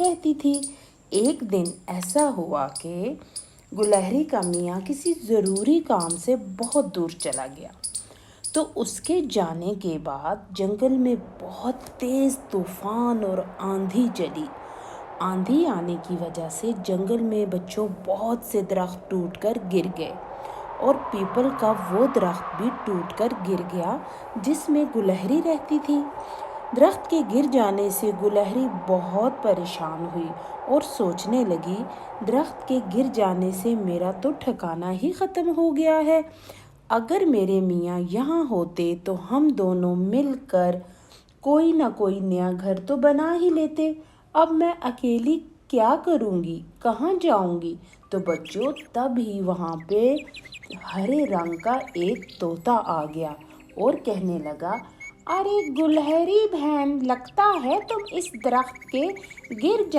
رہتی تھی۔ ایک دن ایسا ہوا کہ گلہری کا میاں کسی ضروری کام سے بہت دور چلا گیا۔ تو اس کے جانے کے بعد جنگل میں بہت تیز طوفان اور آندھی چلی۔ آندھی آنے کی وجہ سے جنگل میں بچوں بہت سے درخت ٹوٹ کر گر گئے، اور پیپل کا وہ درخت بھی ٹوٹ کر گر گیا جس میں گلہری رہتی تھی۔ درخت کے گر جانے سے گلہری بہت پریشان ہوئی اور سوچنے لگی، درخت کے گر جانے سے میرا تو ٹھکانہ ہی ختم ہو گیا ہے۔ اگر میرے میاں یہاں ہوتے تو ہم دونوں مل کر کوئی نہ کوئی نیا گھر تو بنا ہی لیتے۔ اب میں اکیلی کیا کروں گی، کہاں جاؤں گی؟ تو بچوں، تب ہی وہاں پہ ہرے رنگ کا ایک طوطا آ گیا اور کہنے لگا، ارے گلہری بہن، لگتا ہے تم اس درخت کے گر